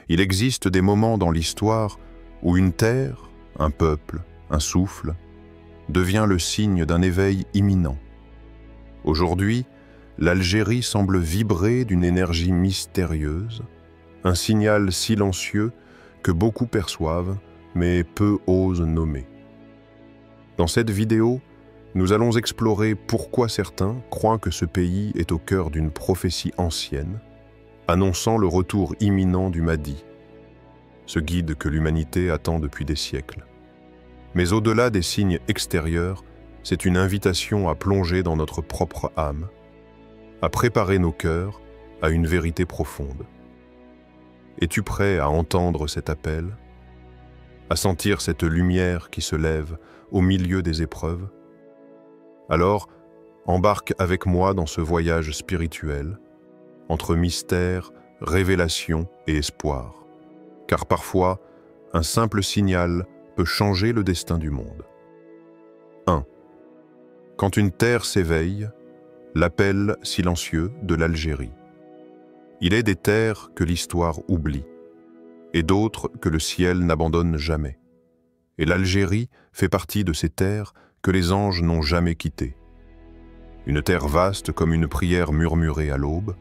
Il existe des moments dans l'histoire où une terre, un peuple, un souffle, devient le signe d'un éveil imminent. Aujourd'hui, l'Algérie semble vibrer d'une énergie mystérieuse, un signal silencieux que beaucoup perçoivent, mais peu osent nommer. Dans cette vidéo, nous allons explorer pourquoi certains croient que ce pays est au cœur d'une prophétie ancienne, annonçant le retour imminent du Mahdi, ce guide que l'humanité attend depuis des siècles. Mais au-delà des signes extérieurs, c'est une invitation à plonger dans notre propre âme, à préparer nos cœurs à une vérité profonde. Es-tu prêt à entendre cet appel, à sentir cette lumière qui se lève au milieu des épreuves? Alors, embarque avec moi dans ce voyage spirituel, entre mystère, révélation et espoir. Car parfois, un simple signal peut changer le destin du monde. 1. Quand une terre s'éveille, l'appel silencieux de l'Algérie. Il est des terres que l'histoire oublie, et d'autres que le ciel n'abandonne jamais. Et l'Algérie fait partie de ces terres que les anges n'ont jamais quittées. Une terre vaste comme une prière murmurée à l'aube,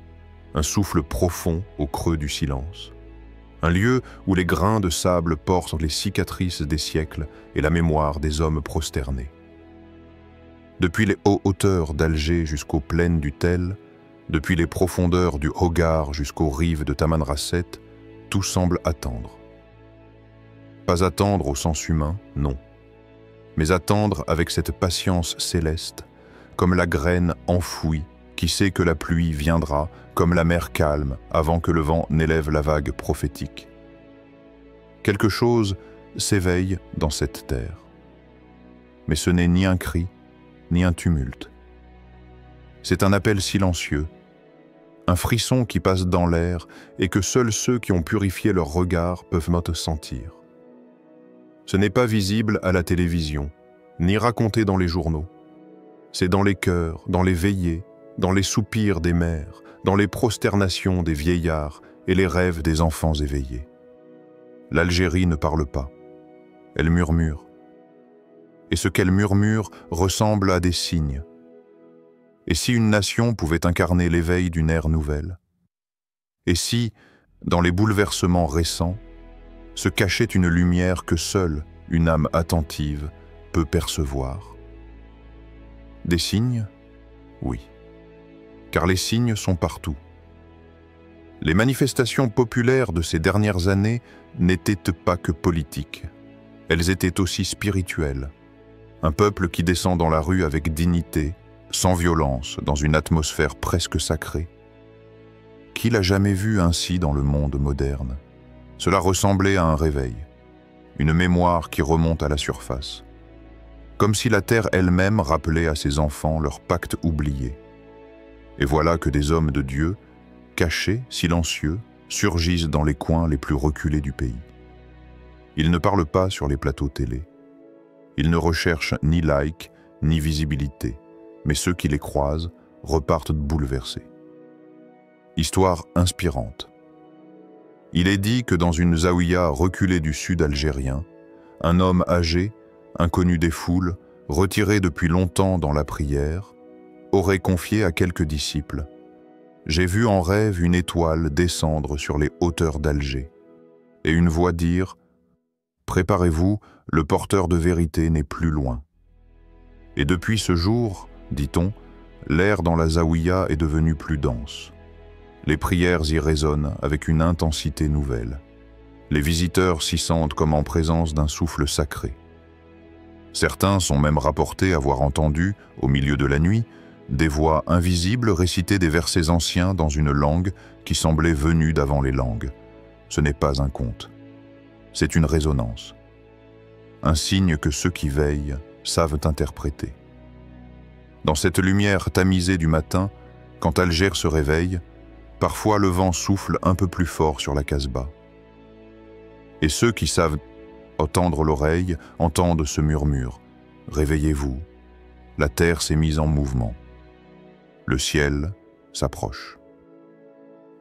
un souffle profond au creux du silence. Un lieu où les grains de sable portent les cicatrices des siècles et la mémoire des hommes prosternés. Depuis les hauteurs d'Alger jusqu'aux plaines du Tel, depuis les profondeurs du Hogar jusqu'aux rives de Tamanrasset, tout semble attendre. Pas attendre au sens humain, non, mais attendre avec cette patience céleste, comme la graine enfouie qui sait que la pluie viendra, comme la mer calme avant que le vent n'élève la vague prophétique. Quelque chose s'éveille dans cette terre. Mais ce n'est ni un cri, ni un tumulte. C'est un appel silencieux, un frisson qui passe dans l'air et que seuls ceux qui ont purifié leur regard peuvent sentir. Ce n'est pas visible à la télévision, ni raconté dans les journaux. C'est dans les cœurs, dans les veillées, dans les soupirs des mères, dans les prosternations des vieillards et les rêves des enfants éveillés. L'Algérie ne parle pas, elle murmure. Et ce qu'elle murmure ressemble à des signes. Et si une nation pouvait incarner l'éveil d'une ère nouvelle? Et si, dans les bouleversements récents, se cachait une lumière que seule une âme attentive peut percevoir? Des signes? Oui. Car les signes sont partout. Les manifestations populaires de ces dernières années n'étaient pas que politiques. Elles étaient aussi spirituelles. Un peuple qui descend dans la rue avec dignité, sans violence, dans une atmosphère presque sacrée. Qui l'a jamais vu ainsi dans le monde moderne? Cela ressemblait à un réveil, une mémoire qui remonte à la surface. Comme si la terre elle-même rappelait à ses enfants leur pacte oublié. Et voilà que des hommes de Dieu, cachés, silencieux, surgissent dans les coins les plus reculés du pays. Ils ne parlent pas sur les plateaux télé. Ils ne recherchent ni like, ni visibilité, mais ceux qui les croisent repartent bouleversés. Histoire inspirante. Il est dit que dans une zaouïa reculée du sud algérien, un homme âgé, inconnu des foules, retiré depuis longtemps dans la prière, aurait confié à quelques disciples: « J'ai vu en rêve une étoile descendre sur les hauteurs d'Alger, et une voix dire « Préparez-vous, le porteur de vérité n'est plus loin. » Et depuis ce jour, dit-on, l'air dans la zaouïa est devenu plus dense. Les prières y résonnent avec une intensité nouvelle. Les visiteurs s'y sentent comme en présence d'un souffle sacré. Certains sont même rapportés avoir entendu, au milieu de la nuit, des voix invisibles réciter des versets anciens dans une langue qui semblait venue d'avant les langues. Ce n'est pas un conte. C'est une résonance. Un signe que ceux qui veillent savent interpréter. Dans cette lumière tamisée du matin, quand Alger se réveille, parfois le vent souffle un peu plus fort sur la Casbah. Et ceux qui savent tendre l'oreille entendent ce murmure: « Réveillez-vous, la terre s'est mise en mouvement. » Le ciel s'approche.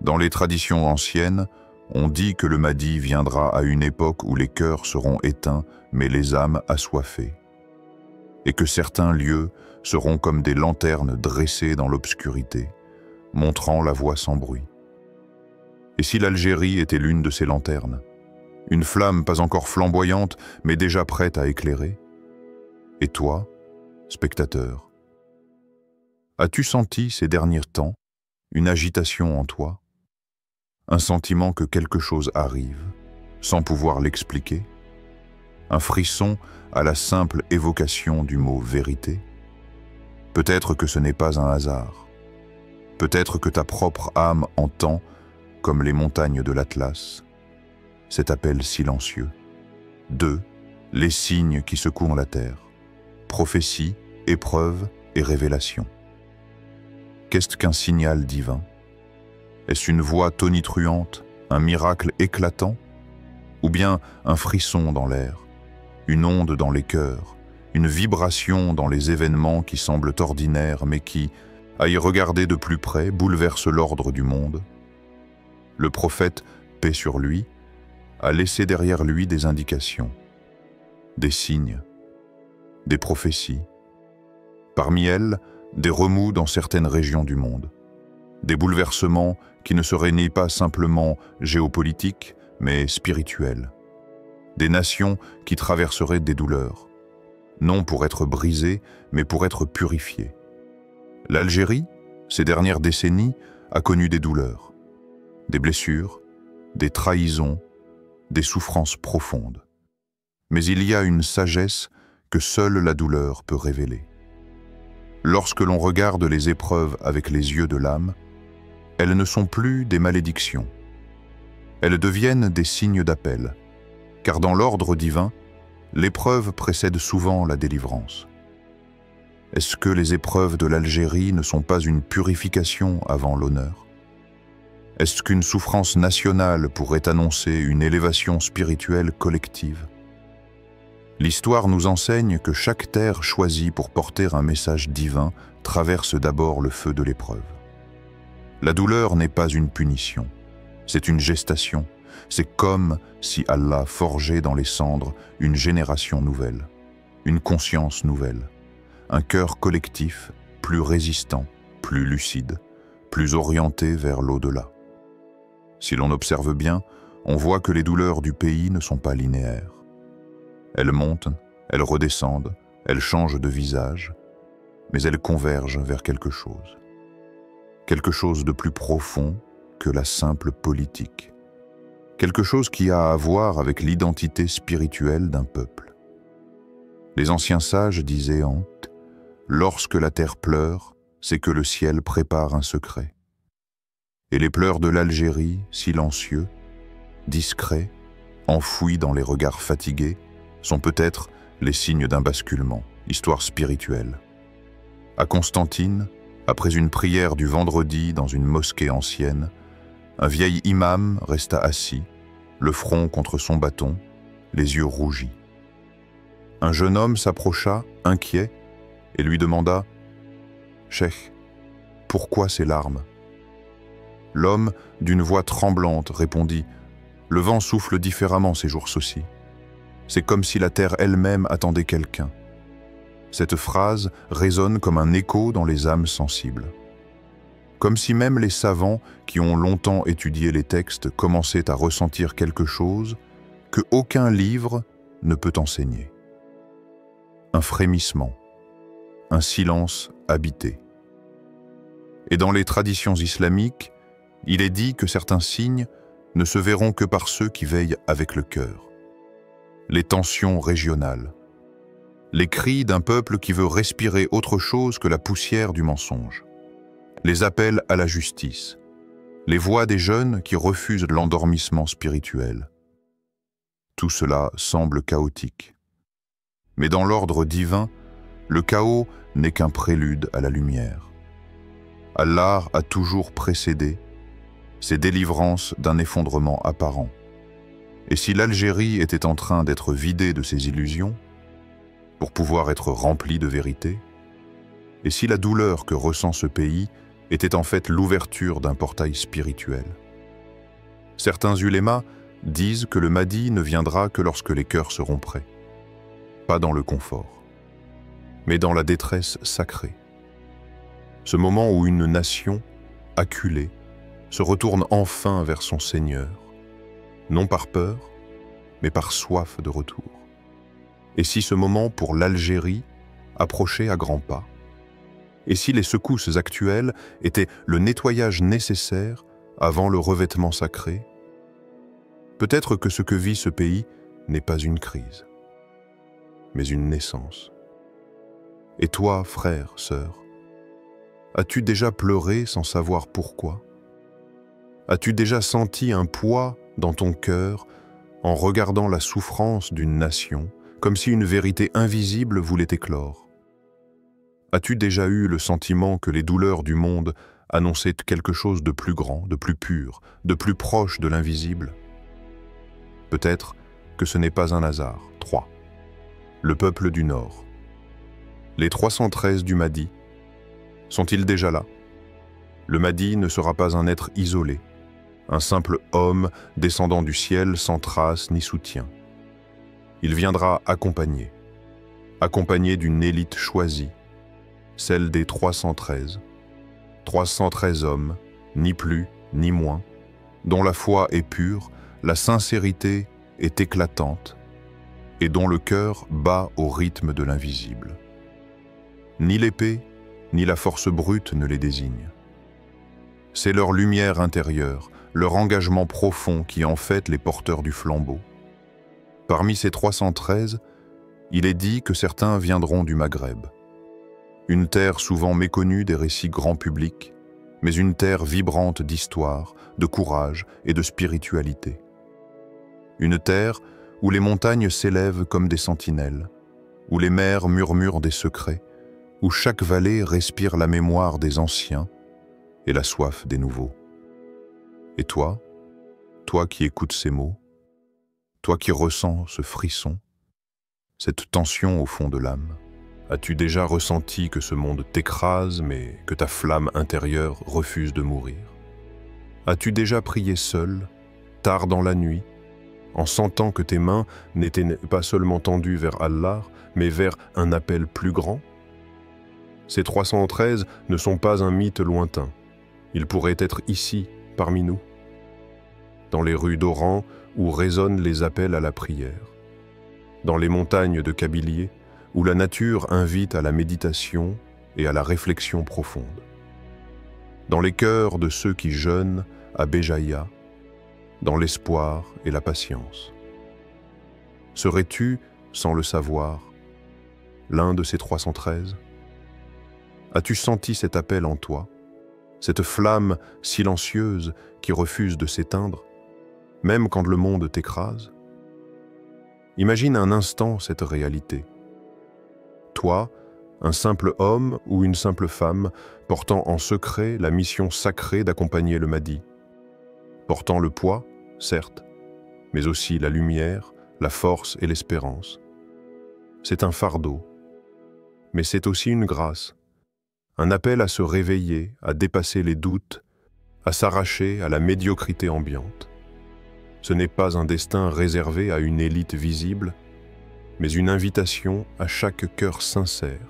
Dans les traditions anciennes, On dit que le Mahdi viendra à une époque où les cœurs seront éteints, mais les âmes assoiffées, et que certains lieux seront comme des lanternes dressées dans l'obscurité, montrant la voie sans bruit. Et si l'Algérie était l'une de ces lanternes, une flamme pas encore flamboyante, mais déjà prête à éclairer? Et toi, spectateur, as-tu senti ces derniers temps une agitation en toi? Un sentiment que quelque chose arrive, sans pouvoir l'expliquer? Un frisson à la simple évocation du mot « vérité » ? Peut-être que ce n'est pas un hasard. Peut-être que ta propre âme entend, comme les montagnes de l'Atlas, cet appel silencieux. 2. Les signes qui secouent la terre. Prophétie, épreuve et révélation. Qu'est-ce qu'un signal divin? Est-ce une voix tonitruante, un miracle éclatant? Ou bien un frisson dans l'air, une onde dans les cœurs, une vibration dans les événements qui semblent ordinaires mais qui, à y regarder de plus près, bouleversent l'ordre du monde? Le prophète, paix sur lui, a laissé derrière lui des indications, des signes, des prophéties. Parmi elles, des remous dans certaines régions du monde, des bouleversements qui ne seraient ni pas simplement géopolitiques, mais spirituels, des nations qui traverseraient des douleurs, non pour être brisées, mais pour être purifiées. L'Algérie, ces dernières décennies, a connu des douleurs, des blessures, des trahisons, des souffrances profondes. Mais il y a une sagesse que seule la douleur peut révéler. Lorsque l'on regarde les épreuves avec les yeux de l'âme, elles ne sont plus des malédictions. Elles deviennent des signes d'appel, car dans l'ordre divin, l'épreuve précède souvent la délivrance. Est-ce que les épreuves de l'Algérie ne sont pas une purification avant l'honneur? Est-ce qu'une souffrance nationale pourrait annoncer une élévation spirituelle collective? L'histoire nous enseigne que chaque terre choisie pour porter un message divin traverse d'abord le feu de l'épreuve. La douleur n'est pas une punition, c'est une gestation. C'est comme si Allah forgeait dans les cendres une génération nouvelle, une conscience nouvelle, un cœur collectif plus résistant, plus lucide, plus orienté vers l'au-delà. Si l'on observe bien, on voit que les douleurs du pays ne sont pas linéaires. Elles montent, elles redescendent, elles changent de visage, mais elles convergent vers quelque chose de plus profond que la simple politique, quelque chose qui a à voir avec l'identité spirituelle d'un peuple. Les anciens sages disaient « Lorsque la terre pleure, c'est que le ciel prépare un secret. » Et les pleurs de l'Algérie, silencieux, discrets, enfouis dans les regards fatigués, sont peut-être les signes d'un basculement, histoire spirituelle. À Constantine, après une prière du vendredi dans une mosquée ancienne, un vieil imam resta assis, le front contre son bâton, les yeux rougis. Un jeune homme s'approcha, inquiet, et lui demanda « Cheikh, pourquoi ces larmes ?» L'homme, d'une voix tremblante, répondit « Le vent souffle différemment ces jours-ci. C'est comme si la terre elle-même attendait quelqu'un. » Cette phrase résonne comme un écho dans les âmes sensibles. Comme si même les savants qui ont longtemps étudié les textes commençaient à ressentir quelque chose que aucun livre ne peut enseigner. Un frémissement, un silence habité. Et dans les traditions islamiques, il est dit que certains signes ne se verront que par ceux qui veillent avec le cœur. Les tensions régionales, les cris d'un peuple qui veut respirer autre chose que la poussière du mensonge, les appels à la justice, les voix des jeunes qui refusent l'endormissement spirituel. Tout cela semble chaotique. Mais dans l'ordre divin, le chaos n'est qu'un prélude à la lumière. Allah a toujours précédé ces délivrances d'un effondrement apparent. Et si l'Algérie était en train d'être vidée de ses illusions, pour pouvoir être remplie de vérité, et si la douleur que ressent ce pays était en fait l'ouverture d'un portail spirituel. Certains ulémas disent que le Mahdi ne viendra que lorsque les cœurs seront prêts. Pas dans le confort, mais dans la détresse sacrée. Ce moment où une nation, acculée, se retourne enfin vers son Seigneur, non par peur, mais par soif de retour. Et si ce moment pour l'Algérie approchait à grands pas? Et si les secousses actuelles étaient le nettoyage nécessaire avant le revêtement sacré? Peut-être que ce que vit ce pays n'est pas une crise, mais une naissance. Et toi, frère, sœur, as-tu déjà pleuré sans savoir pourquoi? As-tu déjà senti un poids dans ton cœur en regardant la souffrance d'une nation, comme si une vérité invisible voulait éclore? As-tu déjà eu le sentiment que les douleurs du monde annonçaient quelque chose de plus grand, de plus pur, de plus proche de l'invisible? Peut-être que ce n'est pas un hasard. 3. Le peuple du Nord. Les 313 du Mahdi. Sont-ils déjà là? Le Mahdi ne sera pas un être isolé, un simple homme descendant du ciel sans trace ni soutien. Il viendra accompagné d'une élite choisie, celle des 313. 313 hommes, ni plus ni moins, dont la foi est pure, la sincérité est éclatante et dont le cœur bat au rythme de l'invisible. Ni l'épée, ni la force brute ne les désignent. C'est leur lumière intérieure, leur engagement profond qui en fait les porteurs du flambeau. Parmi ces 313, il est dit que certains viendront du Maghreb. Une terre souvent méconnue des récits grand public, mais une terre vibrante d'histoire, de courage et de spiritualité. Une terre où les montagnes s'élèvent comme des sentinelles, où les mers murmurent des secrets, où chaque vallée respire la mémoire des anciens et la soif des nouveaux. Et toi qui écoutes ces mots, toi qui ressens ce frisson, cette tension au fond de l'âme, as-tu déjà ressenti que ce monde t'écrase mais que ta flamme intérieure refuse de mourir? As-tu déjà prié seul, tard dans la nuit, en sentant que tes mains n'étaient pas seulement tendues vers Allah, mais vers un appel plus grand? Ces 313 ne sont pas un mythe lointain. Ils pourraient être ici, parmi nous, dans les rues d'Oran où résonnent les appels à la prière, dans les montagnes de Kabylie où la nature invite à la méditation et à la réflexion profonde, dans les cœurs de ceux qui jeûnent à Béjaïa, dans l'espoir et la patience. Serais-tu, sans le savoir, l'un de ces 313? As-tu senti cet appel en toi, cette flamme silencieuse qui refuse de s'éteindre, même quand le monde t'écrase? Imagine un instant cette réalité. Toi, un simple homme ou une simple femme, portant en secret la mission sacrée d'accompagner le Mahdi, portant le poids, certes, mais aussi la lumière, la force et l'espérance. C'est un fardeau, mais c'est aussi une grâce, un appel à se réveiller, à dépasser les doutes, à s'arracher à la médiocrité ambiante. Ce n'est pas un destin réservé à une élite visible, mais une invitation à chaque cœur sincère,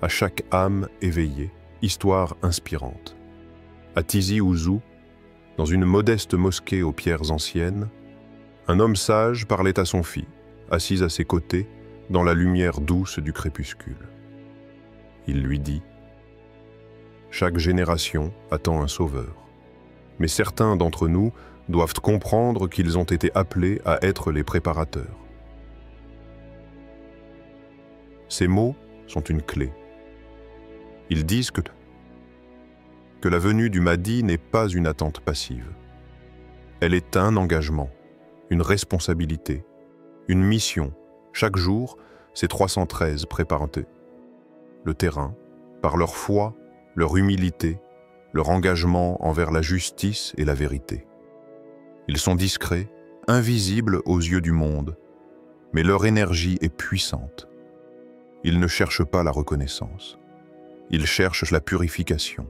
à chaque âme éveillée, histoire inspirante. À Tizi Ouzou, dans une modeste mosquée aux pierres anciennes, un homme sage parlait à son fils, assis à ses côtés, dans la lumière douce du crépuscule. Il lui dit: chaque génération attend un sauveur, mais certains d'entre nous doivent comprendre qu'ils ont été appelés à être les préparateurs. Ces mots sont une clé. Ils disent que la venue du Mahdi n'est pas une attente passive. Elle est un engagement, une responsabilité, une mission. Chaque jour, ces 313 préparent le terrain par leur foi, leur humilité, leur engagement envers la justice et la vérité. Ils sont discrets, invisibles aux yeux du monde, mais leur énergie est puissante. Ils ne cherchent pas la reconnaissance, ils cherchent la purification.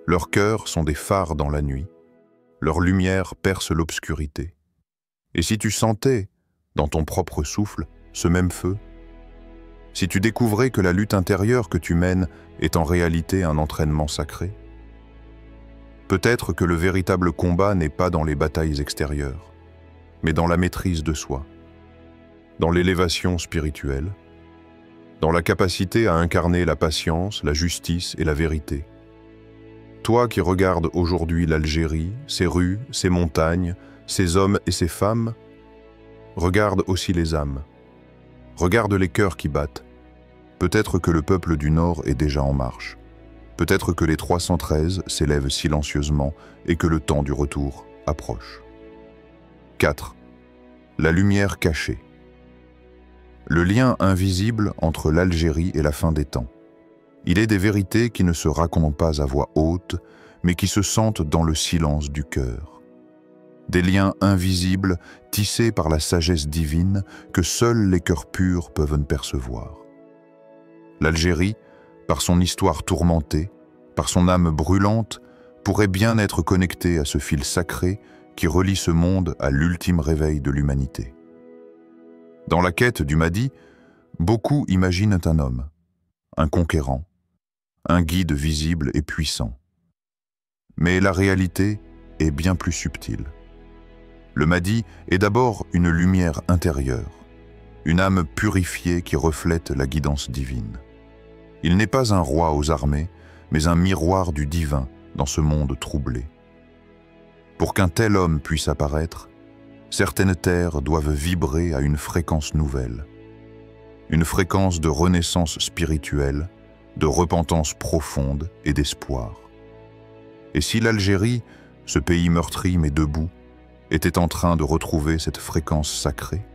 Leurs cœurs sont des phares dans la nuit, leur lumière perce l'obscurité. Et si tu sentais, dans ton propre souffle, ce même feu? Si tu découvrais que la lutte intérieure que tu mènes est en réalité un entraînement sacré? Peut-être que le véritable combat n'est pas dans les batailles extérieures, mais dans la maîtrise de soi, dans l'élévation spirituelle, dans la capacité à incarner la patience, la justice et la vérité. Toi qui regardes aujourd'hui l'Algérie, ses rues, ses montagnes, ses hommes et ses femmes, regarde aussi les âmes. Regarde les cœurs qui battent. Peut-être que le peuple du Nord est déjà en marche. Peut-être que les 313 s'élèvent silencieusement et que le temps du retour approche. 4. La lumière cachée. Le lien invisible entre l'Algérie et la fin des temps. Il est des vérités qui ne se racontent pas à voix haute, mais qui se sentent dans le silence du cœur. Des liens invisibles tissés par la sagesse divine que seuls les cœurs purs peuvent percevoir. L'Algérie, par son histoire tourmentée, par son âme brûlante, pourrait bien être connectée à ce fil sacré qui relie ce monde à l'ultime réveil de l'humanité. Dans la quête du Mahdi, beaucoup imaginent un homme, un conquérant, un guide visible et puissant. Mais la réalité est bien plus subtile. Le Mahdi est d'abord une lumière intérieure, une âme purifiée qui reflète la guidance divine. Il n'est pas un roi aux armées, mais un miroir du divin dans ce monde troublé. Pour qu'un tel homme puisse apparaître, certaines terres doivent vibrer à une fréquence nouvelle, une fréquence de renaissance spirituelle, de repentance profonde et d'espoir. Et si l'Algérie, ce pays meurtri mais debout, était en train de retrouver cette fréquence sacrée?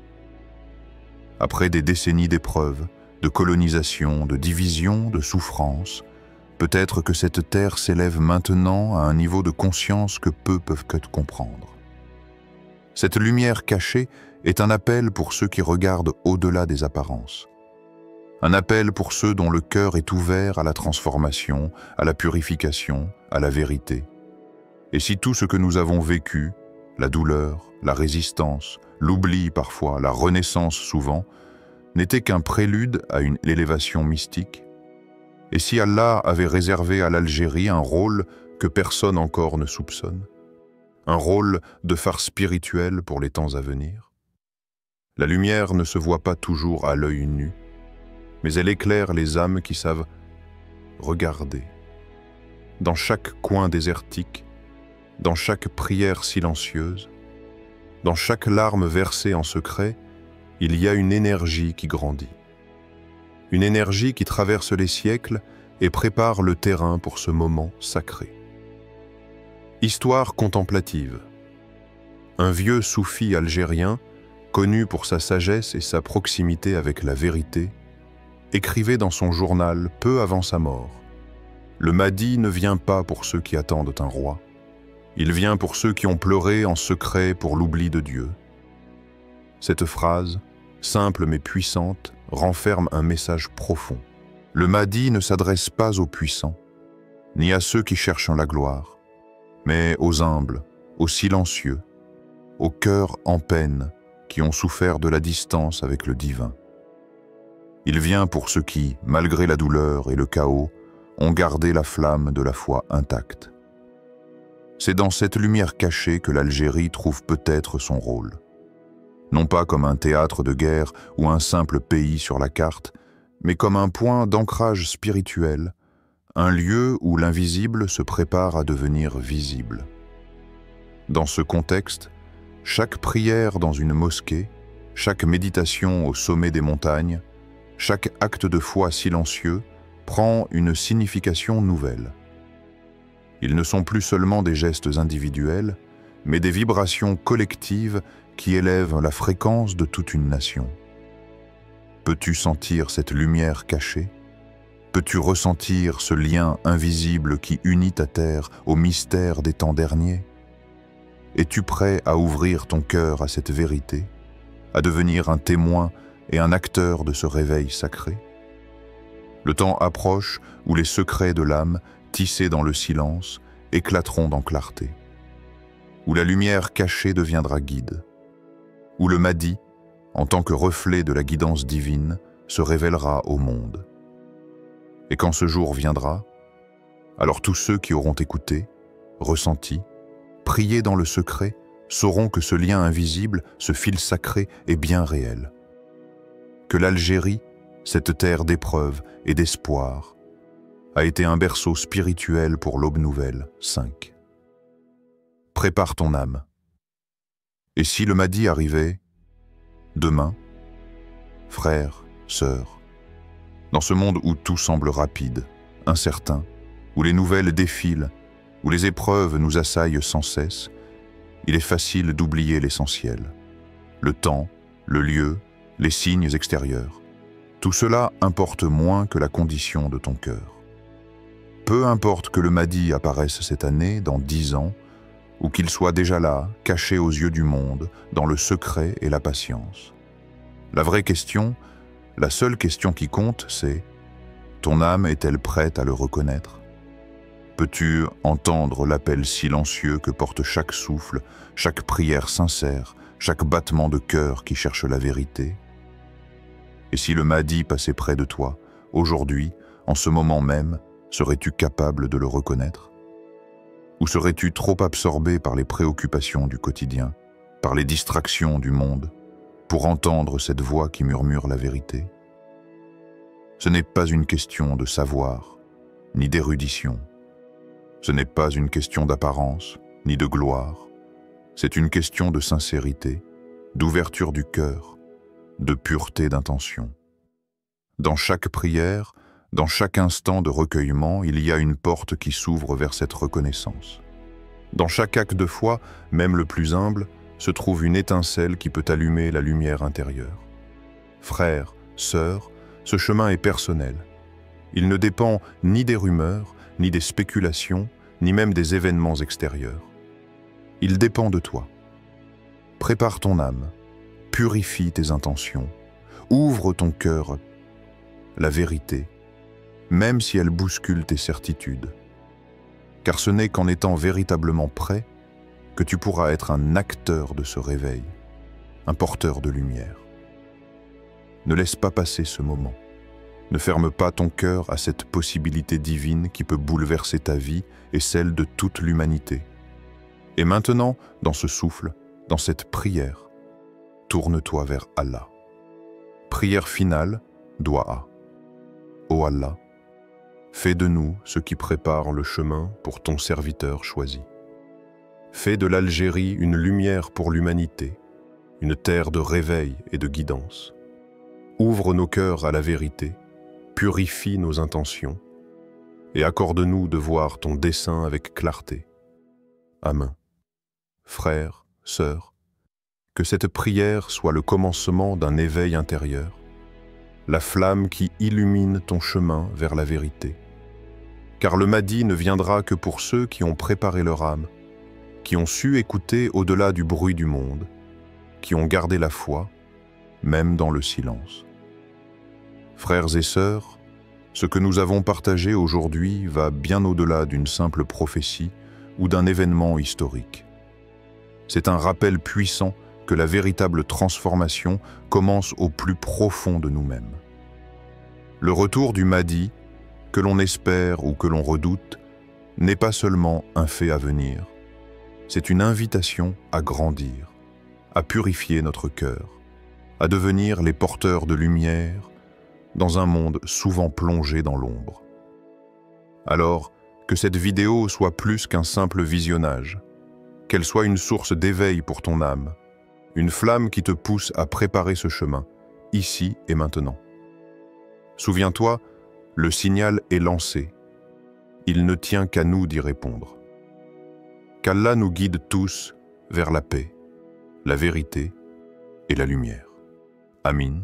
Après des décennies d'épreuves, de colonisation, de division, de souffrance, peut-être que cette terre s'élève maintenant à un niveau de conscience que peu peuvent que comprendre. Cette lumière cachée est un appel pour ceux qui regardent au-delà des apparences. Un appel pour ceux dont le cœur est ouvert à la transformation, à la purification, à la vérité. Et si tout ce que nous avons vécu, la douleur, la résistance, l'oubli parfois, la renaissance souvent, n'était qu'un prélude à une élévation mystique? Et si Allah avait réservé à l'Algérie un rôle que personne encore ne soupçonne? Un rôle de phare spirituel pour les temps à venir? La lumière ne se voit pas toujours à l'œil nu, mais elle éclaire les âmes qui savent regarder. Dans chaque coin désertique, dans chaque prière silencieuse, dans chaque larme versée en secret, il y a une énergie qui grandit. Une énergie qui traverse les siècles et prépare le terrain pour ce moment sacré. Histoire contemplative. Un vieux soufi algérien, connu pour sa sagesse et sa proximité avec la vérité, écrivait dans son journal peu avant sa mort: « Le Mahdi ne vient pas pour ceux qui attendent un roi. Il vient pour ceux qui ont pleuré en secret pour l'oubli de Dieu. » Cette phrase, simple mais puissante, renferme un message profond. Le Mahdi ne s'adresse pas aux puissants, ni à ceux qui cherchent la gloire, mais aux humbles, aux silencieux, aux cœurs en peine qui ont souffert de la distance avec le divin. Il vient pour ceux qui, malgré la douleur et le chaos, ont gardé la flamme de la foi intacte. C'est dans cette lumière cachée que l'Algérie trouve peut-être son rôle. Non pas comme un théâtre de guerre ou un simple pays sur la carte, mais comme un point d'ancrage spirituel, un lieu où l'invisible se prépare à devenir visible. Dans ce contexte, chaque prière dans une mosquée, chaque méditation au sommet des montagnes, chaque acte de foi silencieux prend une signification nouvelle. Ils ne sont plus seulement des gestes individuels, mais des vibrations collectives qui élèvent la fréquence de toute une nation. Peux-tu sentir cette lumière cachée? Peux-tu ressentir ce lien invisible qui unit ta terre au mystère des temps derniers? Es-tu prêt à ouvrir ton cœur à cette vérité, à devenir un témoin et un acteur de ce réveil sacré? Le temps approche où les secrets de l'âme, tissés dans le silence, éclateront dans clarté. où la lumière cachée deviendra guide, où le Mahdi, en tant que reflet de la guidance divine, se révélera au monde. Et quand ce jour viendra, alors tous ceux qui auront écouté, ressenti, prié dans le secret, sauront que ce lien invisible, ce fil sacré est bien réel. Que l'Algérie, cette terre d'épreuve et d'espoir, a été un berceau spirituel pour l'aube nouvelle. 5. Prépare ton âme. Et si le Mahdi arrivait demain, frères, sœurs, dans ce monde où tout semble rapide, incertain, où les nouvelles défilent, où les épreuves nous assaillent sans cesse, il est facile d'oublier l'essentiel. Le temps, le lieu, les signes extérieurs. Tout cela importe moins que la condition de ton cœur. Peu importe que le Mahdi apparaisse cette année, dans 10 ans, ou qu'il soit déjà là, caché aux yeux du monde, dans le secret et la patience. La vraie question, la seule question qui compte, c'est « Ton âme est-elle prête à le reconnaître ?» Peux-tu entendre l'appel silencieux que porte chaque souffle, chaque prière sincère, chaque battement de cœur qui cherche la vérité? Et si le Mahdi passait près de toi, aujourd'hui, en ce moment même, serais-tu capable de le reconnaître? Ou serais-tu trop absorbé par les préoccupations du quotidien, par les distractions du monde, pour entendre cette voix qui murmure la vérité? Ce n'est pas une question de savoir, ni d'érudition. Ce n'est pas une question d'apparence, ni de gloire. C'est une question de sincérité, d'ouverture du cœur, de pureté d'intention. Dans chaque prière, dans chaque instant de recueillement, il y a une porte qui s'ouvre vers cette reconnaissance. Dans chaque acte de foi, même le plus humble, se trouve une étincelle qui peut allumer la lumière intérieure. Frères, sœurs, ce chemin est personnel. Il ne dépend ni des rumeurs, ni des spéculations, ni même des événements extérieurs. Il dépend de toi. Prépare ton âme, purifie tes intentions, ouvre ton cœur, la vérité, même si elle bouscule tes certitudes. Car ce n'est qu'en étant véritablement prêt que tu pourras être un acteur de ce réveil, un porteur de lumière. Ne laisse pas passer ce moment. Ne ferme pas ton cœur à cette possibilité divine qui peut bouleverser ta vie et celle de toute l'humanité. Et maintenant, dans ce souffle, dans cette prière, tourne-toi vers Allah. Prière finale, Doua. Ô Allah, fais de nous ce qui prépare le chemin pour ton serviteur choisi. Fais de l'Algérie une lumière pour l'humanité, une terre de réveil et de guidance. Ouvre nos cœurs à la vérité, purifie nos intentions et accorde-nous de voir ton dessein avec clarté. Amen. Frères, sœurs, que cette prière soit le commencement d'un éveil intérieur, la flamme qui illumine ton chemin vers la vérité. Car le Mahdi ne viendra que pour ceux qui ont préparé leur âme, qui ont su écouter au-delà du bruit du monde, qui ont gardé la foi, même dans le silence. Frères et sœurs, ce que nous avons partagé aujourd'hui va bien au-delà d'une simple prophétie ou d'un événement historique. C'est un rappel puissant que la véritable transformation commence au plus profond de nous-mêmes. Le retour du Mahdi, que l'on espère ou que l'on redoute, n'est pas seulement un fait à venir, c'est une invitation à grandir, à purifier notre cœur, à devenir les porteurs de lumière dans un monde souvent plongé dans l'ombre. Alors, que cette vidéo soit plus qu'un simple visionnage, qu'elle soit une source d'éveil pour ton âme, une flamme qui te pousse à préparer ce chemin, ici et maintenant. Souviens-toi, le signal est lancé. Il ne tient qu'à nous d'y répondre. Qu'Allah nous guide tous vers la paix, la vérité et la lumière. Amin.